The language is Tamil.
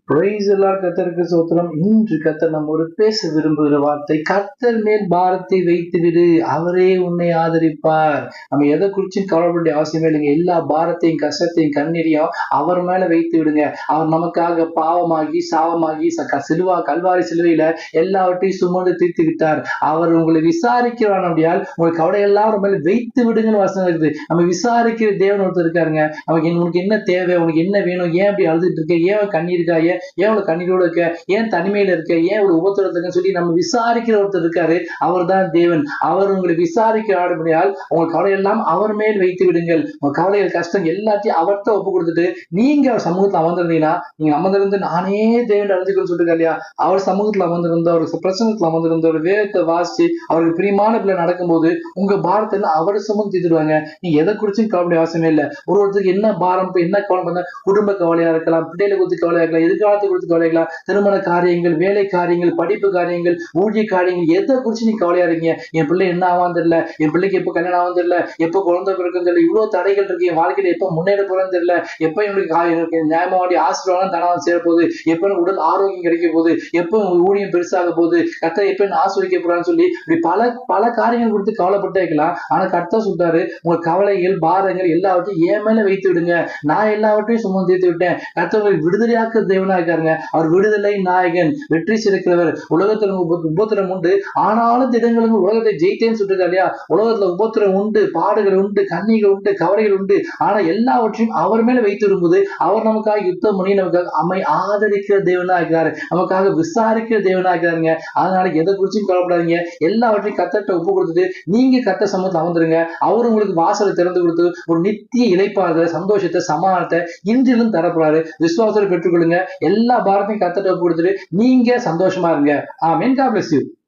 பிரைஸ் எல்லாம் கர்த்தருக்கு ஸ்தோத்திரம். இன்று கர்த்தர் நம்மோடு பேச விரும்புகிற வார்த்தை, கர்த்தர் மேல் பாரத்தை வைத்து விடு, அவரே உன்னை ஆதரிப்பார். நம்ம எதை குறிச்சும் கவலைப்பட அவசியமே இல்லைங்க. எல்லா பாரத்தையும் கஷ்டத்தையும் கண்ணீரையும் அவர் மேல வைத்து விடுங்க. அவர் நமக்காக பாவமாகி சாவமாகி கல்வாரி சிலுவையில எல்லாவற்றையும் சுமந்து தீர்த்து விட்டார். அவர் உங்களை விசாரிக்கிறான். அப்படியால் உங்களுக்கு கவலையெல்லாம் அவர் மேல வைத்து விடுங்கன்னு வசனம் இருக்குது. நம்ம விசாரிக்கிற தேவன் ஒருத்தர் இருக்காருங்க. உனக்கு என்ன தேவை, உனக்கு என்ன வேணும், ஏன் அப்படி அழுதுட்டு இருக்க, ஏன் கண்ணீருக்காய, ஏன் இவ்வளவு கண்ணீரோட இருக்க, ஏன் தனிமையில இருக்க, ஏன் ஒரு உபத்திரத்துக்குன்னு சொல்லி நம்ம விசாரிக்கிற ஒருத்தர் இருக்காரு. அவர் தான் தேவன். அவர் உங்களை விசாரிக்க ஆடுபடியால் உங்க கவலையெல்லாம் அவர் மேல் வைத்து விடுங்கள். உங்க கவலைகள் கஷ்டம் எல்லாத்தையும் அவர்கிட்ட ஒப்பு கொடுத்துட்டு நீங்க அவர் சமூகத்துல அமர்ந்திருந்தீங்கன்னா, நீங்க அமர்ந்திருந்து நானே தேவன் அறிஞ்சுக்கணும்னு சொல்லிட்டு இல்லையா, அவர் சமூகத்துல அமர்ந்திருந்த ஒரு பிரசனத்துல அமர்ந்திருந்த ஒரு வேதத்தை வாசிச்சு அவருக்கு பிரியமான பிள்ளை நடக்கும்போது உங்க பாரத்தை அவர் சுமந்து தீர்த்துடுவாங்க. நீங்க எதை குறிச்சும் கவலை அவசியமே இல்லை. ஒருத்தருக்கு என்ன பாரம், என்ன கவலை பண்ண, குடும்ப கவலையா இருக்கலாம், பிள்ளைகளை குறித்து கவலையா இருக்கலாம், எதிர்காலத்தை குறித்து கவலையா இருக்கலாம், திருமண காரியங்கள், வேலை காரியங்கள், படிப்பு காரியங்கள், ஊழிய காரியங்கள், எதை குறிச்சு நீங்க கவலையா இருக்கீங்க. என் பிள்ளை என்ன ஆவான்னு தெரியல, என் பிள்ளைக்கு எப்போ கல்யாணம் ஆகும் தெரியல, எப்போ குழந்தை பிறக்கும் தெரியல, இவ்வளவு தடைகள் இருக்கு, என் வாழ்க்கையில எப்போ முன்னேற போறேன்னு தெரியல, எப்ப எனக்கு நியாயமா வேண்டிய ஆசீர்வாதம் தனவான் சேர போகுது, எப்ப எனக்கு உடல் ஆரோக்கியம் கிடைக்க போகுது, எப்போ உங்க ஊழியம் பெருசாக போகுது, கர்த்தர் எப்ப என்ன ஆசிர்வதிக்க போறான்னு சொல்லி இப்படி பல பல காரியங்கள் குறித்து கவலைப்பட்டே இருக்கலாம். ஆனா கர்த்தர் சொல்றாரு, உங்க கவலைகள் பாரங்கள் எல்லாவற்றையும் என் மேல வைத்து விடுங்க, நான் எல்லாவற்றையும் சுமந்து தீர்த்து விட்டேன். கர்த்தர் விடுதலையாக்க தேவனா இருக்காருங்க. அவர் விடுதலை நாயகன், வெற்றி சிறக்கிறவர். உலகத்துல உபத்திரம் உண்டு, ஆனாலும் திடங்களுக்கு உலகத்தை ஜெயித்தேன்னு சொல்லிருக்காரு இல்லையா. உலகத்துல உபத்திரம் உண்டு, பாடுகள் உண்டு, கண்ணீர்கள் உண்டு, கவலைகள் உண்டு, ஆனா எல்லாவற்றையும் அவர் மேல வைத்து வரும்போது அவர் நமக்காக யுத்தம் பண்ணி நமக்காக ஆதரிக்கிற தேவனா இருக்கிறாரு, நமக்காக விசாரிக்கிற தேவனா இருக்கிறாருங்க. அதனால எதை குறிச்சும் கவலைப்படாதீங்க. எல்லாவற்றையும் கர்த்தர்ட்ட ஒப்பு கொடுத்துட்டு நீங்க கர்த்தர் சமூகத்துல அமர்ந்துருங்க. அவர் உங்களுக்கு வாசலை திறந்து கொடுத்து ஒரு நித்திய இளைப்பாறுதலை, சந்தோஷத்தை, சமாதானத்தை இன்றிலும் தரப்படுறாரு. விசுவாசத்தை பெற்றுக்கொள்ளுங்க. எல்லா பாரத்தையும் கர்த்தர்ட்ட ஒப்பு கொடுத்துட்டு நீங்க சந்தோஷமா இருங்க. ஆமென். God bless you.